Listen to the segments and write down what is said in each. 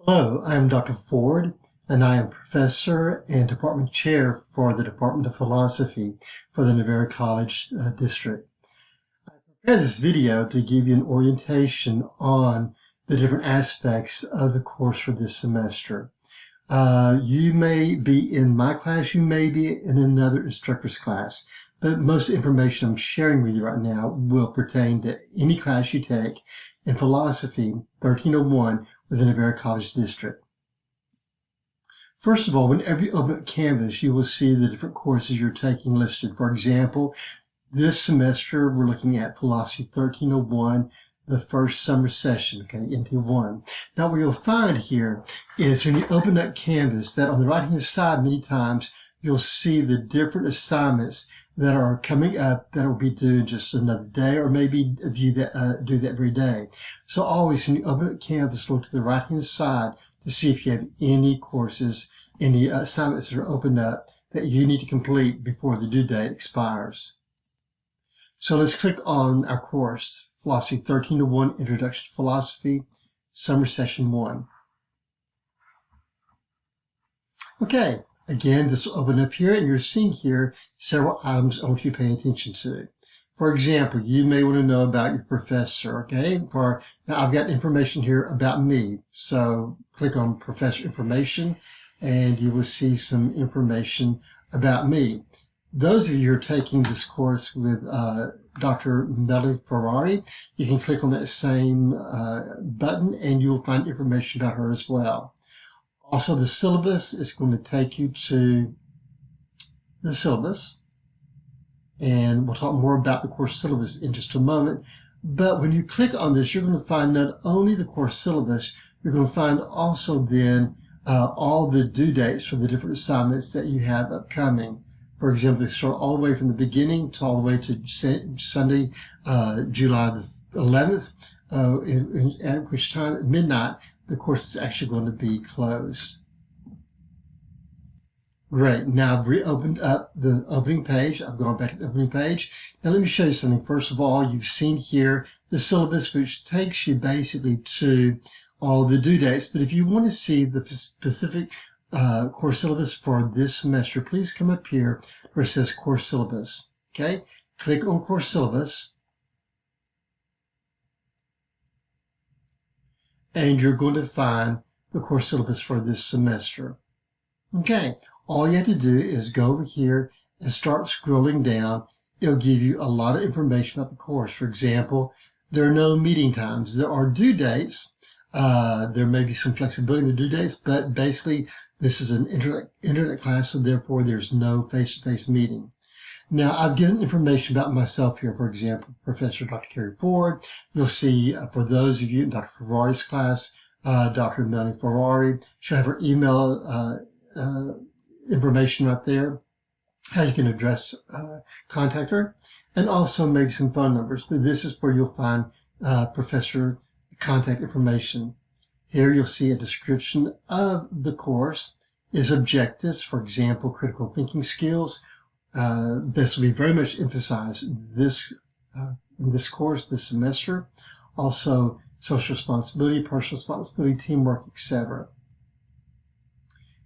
Hello, I am Dr. Ford, and I am Professor and Department Chair for the Department of Philosophy for the Navarre College District. I prepared this video to give you an orientation on the different aspects of the course for this semester. You may be in my class, you may be in another instructor's class, but most information I'm sharing with you right now will pertain to any class you take in Philosophy 1301 within the Navarre College District. First of all, whenever you open up Canvas, you will see the different courses you're taking listed. For example, this semester we're looking at Philosophy 1301, the first summer session, okay, NT1. Now what you'll find here is when you open up Canvas that on the right hand side many times you'll see the different assignments that are coming up that will be due in just another day, or maybe do that every day. So always when you open up Canvas, look to the right hand side to see if you have any courses, any assignments that are opened up that you need to complete before the due date expires. So let's click on our course, Philosophy 1301, Introduction to Philosophy, Summer Session 1. Okay. Again, this will open up here, and you're seeing here several items I want you to pay attention to. For example, you may want to know about your professor, okay? Now I've got information here about me. So click on Professor Information, and you will see some information about me. Those of you who are taking this course with Dr. Melanie Ferrari, you can click on that same button, and you will find information about her as well. Also, the syllabus is going to take you to the syllabus, and we'll talk more about the course syllabus in just a moment. But when you click on this, you're going to find not only the course syllabus, you're going to find also then all the due dates for the different assignments that you have upcoming. For example, they start all the way from the beginning to all the way to Sunday, July the 11th, at which time at midnight the course is actually going to be closed. Great. Now I've reopened up the opening page. I've gone back to the opening page. Now let me show you something. First of all, you've seen here the syllabus, which takes you basically to all the due dates. But if you want to see the specific course syllabus for this semester, please come up here where it says course syllabus. Okay? Click on course syllabus. And you're going to find the course syllabus for this semester. Okay, all you have to do is go over here and start scrolling down. It'll give you a lot of information about the course. For example, there are no meeting times. There are due dates. There may be some flexibility in the due dates, but basically this is an internet class, so therefore there's no face-to-face meeting. Now, I've given information about myself here. For example, Professor Dr. Carrie Ford. You'll see, for those of you in Dr. Ferrari's class, Dr. Melanie Ferrari, she'll have her email information right there, how you can contact her, and also maybe some phone numbers. But this is where you'll find professor contact information. Here you'll see a description of the course, its objectives, for example, critical thinking skills. This will be very much emphasized in this course, this semester. Also, social responsibility, personal responsibility, teamwork, etc.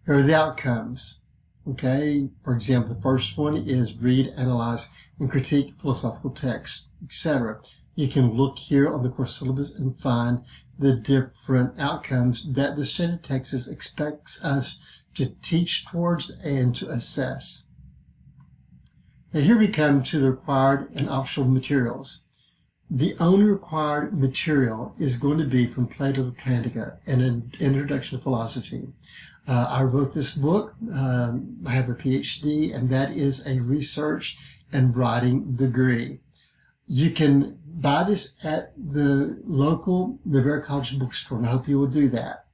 Here are the outcomes. Okay, for example, the first one is read, analyze, and critique philosophical texts, etc. You can look here on the course syllabus and find the different outcomes that the state of Texas expects us to teach towards and to assess. Now here we come to the required and optional materials. The only required material is going to be from Plato to Plantinga, an introduction to philosophy. I wrote this book. I have a PhD, and that is a research and writing degree. You can buy this at the local Navarre College bookstore, and I hope you will do that.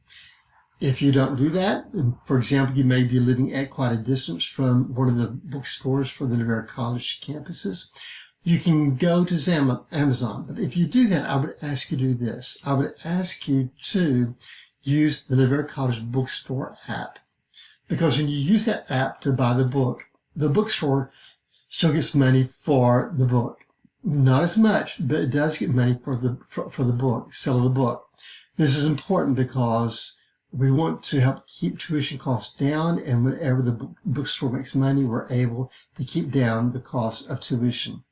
If you don't do that, for example, you may be living at quite a distance from one of the bookstores for the Navarre College campuses, you can go to Amazon. But if you do that, I would ask you to do this. I would ask you to use the Navarre College bookstore app. Because when you use that app to buy the book, the bookstore still gets money for the book. Not as much, but it does get money for the book, sale of the book. This is important because We want to help keep tuition costs down, and whenever the bookstore makes money, we're able to keep down the cost of tuition.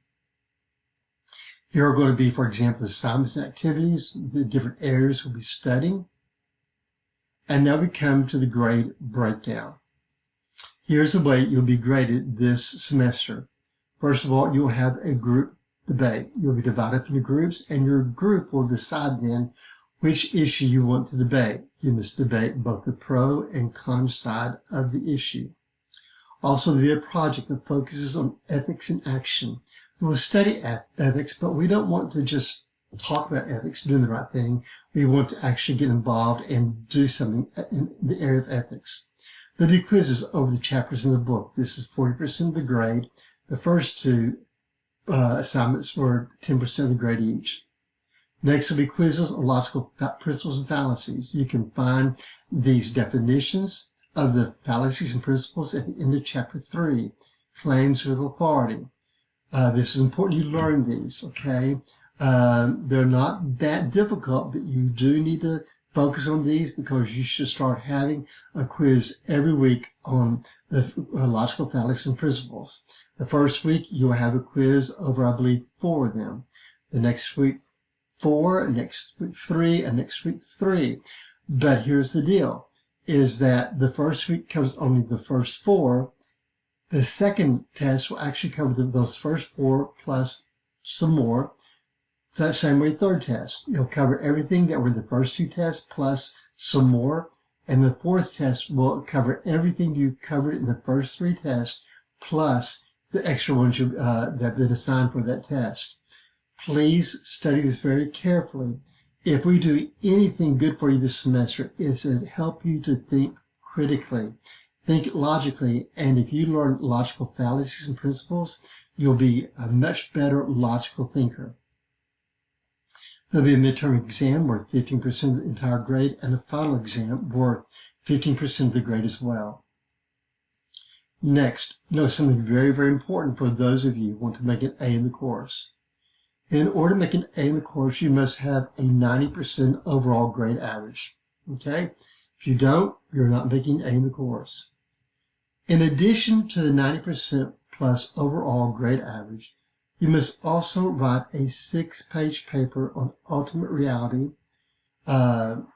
Here are going to be, for example, the assignments and activities, the different areas we'll be studying. And now we come to the grade breakdown. Here's the way you'll be graded this semester. First of all, you'll have a group debate. You'll be divided up into groups, and your group will decide then which issue you want to debate. You must debate both the pro and con side of the issue. Also, there'll be a project that focuses on ethics in action. We'll study ethics, but we don't want to just talk about ethics, doing the right thing. We want to actually get involved and do something in the area of ethics. There'll be quizzes over the chapters in the book. This is 40% of the grade. The first two assignments were 10% of the grade each. Next will be quizzes on logical principles and fallacies. You can find these definitions of the fallacies and principles at the end of chapter 3, claims with authority. This is important you learn these, okay? They're not that difficult, but you do need to focus on these because you should start having a quiz every week on the logical fallacies and principles. The first week, you'll have a quiz over, I believe, 4 of them. The next week, 4, next week 3, and next week 3. But here's the deal, is that the first week covers only the first 4. The second test will actually cover those first 4 plus some more. That same way, third test. It'll cover everything that were the first 2 tests plus some more. And the fourth test will cover everything you covered in the first 3 tests plus the extra ones that have been assigned for that test. Please study this very carefully. If we do anything good for you this semester, it's to help you to think critically, think logically, and if you learn logical fallacies and principles, you'll be a much better logical thinker. There'll be a midterm exam worth 15% of the entire grade and a final exam worth 15% of the grade as well. Next, know something very, very important for those of you who want to make an A in the course. In order to make an A in the course, you must have a 90% overall grade average. Okay? If you don't, you're not making A in the course. In addition to the 90% plus overall grade average, you must also write a 6-page paper on ultimate reality, and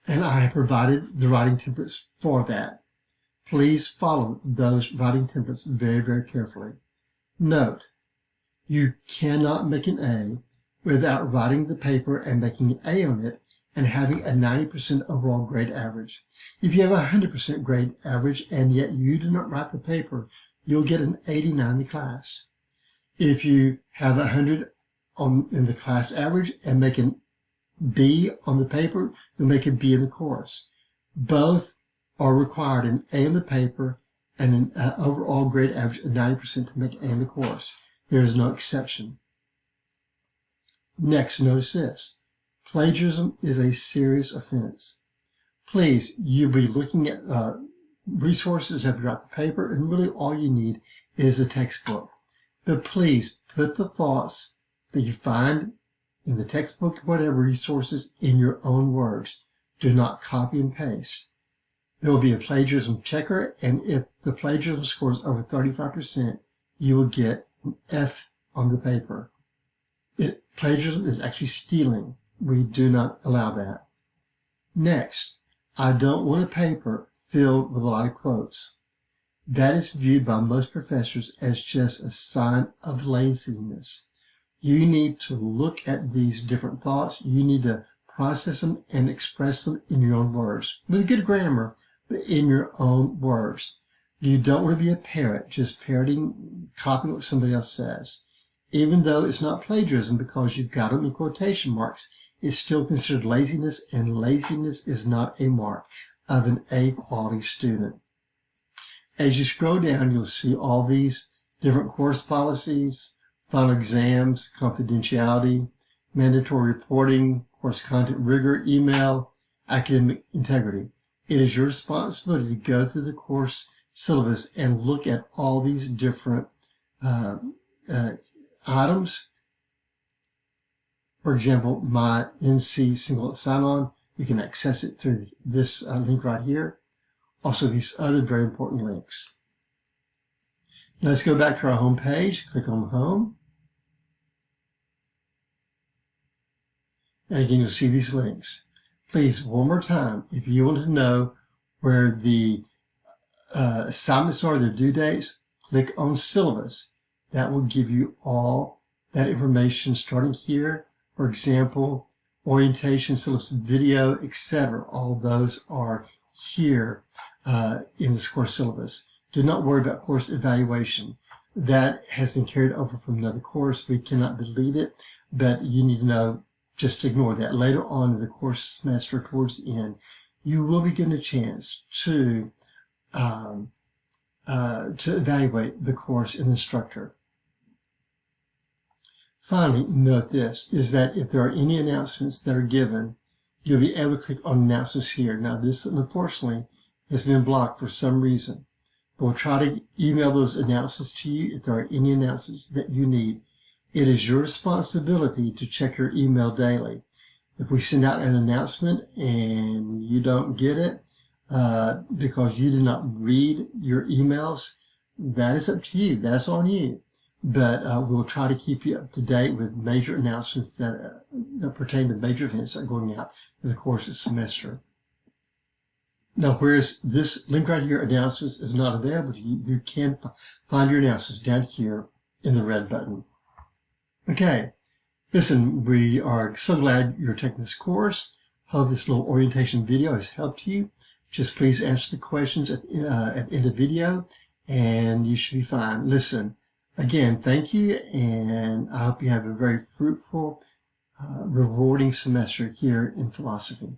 I have provided the writing templates for that. Please follow those writing templates very, very carefully. Note, you cannot make an A without writing the paper and making an A on it and having a 90% overall grade average. If you have a 100% grade average and yet you do not write the paper, you'll get an 89 in the class. If you have 100 in the class average and make an B on the paper, you'll make a B in the course. Both are required, an A in the paper and an overall grade average of 90% to make an A in the course. There is no exception. Next, notice this. Plagiarism is a serious offense. Please, you'll be looking at resources after you write the paper, and really all you need is a textbook. But please, put the thoughts that you find in the textbook, whatever resources, in your own words. Do not copy and paste. There will be a plagiarism checker, and if the plagiarism score is over 35%, you will get an F on the paper. Plagiarism is actually stealing. We do not allow that. Next, I don't want a paper filled with a lot of quotes. That is viewed by most professors as just a sign of laziness. You need to look at these different thoughts. You need to process them and express them in your own words, with good grammar, but in your own words. You don't want to be a parrot, just parroting, copying what somebody else says. Even though it's not plagiarism because you've got them in quotation marks, it's still considered laziness, and laziness is not a mark of an A quality student. As you scroll down, you'll see all these different course policies, final exams, confidentiality, mandatory reporting, course content rigor, email, academic integrity. It is your responsibility to go through the course syllabus and look at all these different items. For example, my NC single sign-on, You can access it through this link right here. Also, these other very important links. Let's go back to our home page. Click on Home. And again, you'll see these links. Please, one more time, if you want to know where the assignments are, their due dates, click on Syllabus. That will give you all that information starting here. For example, orientation, syllabus video, etc. All those are here in this course syllabus. Do not worry about course evaluation. That has been carried over from another course. We cannot delete it, but you need to know, just ignore that. Later on in the course semester, towards the end, you will be given a chance to evaluate the course and instructor. Finally, note this, is that if there are any announcements that are given, you'll be able to click on announcements here. Now, this, unfortunately, has been blocked for some reason. But we'll try to email those announcements to you if there are any announcements that you need. It is your responsibility to check your email daily. If we send out an announcement and you don't get it because you did not read your emails, that is up to you. That's on you. But we'll try to keep you up to date with major announcements that pertain to major events that are going out in the course of the semester. Now, whereas this link right here, announcements, is not available to you, you can find your announcements down here in the red button. Okay, listen, we are so glad you're taking this course. Hope this little orientation video has helped you. Just please answer the questions at the end of the video, and you should be fine. Listen, again, thank you, and I hope you have a very fruitful, rewarding semester here in philosophy.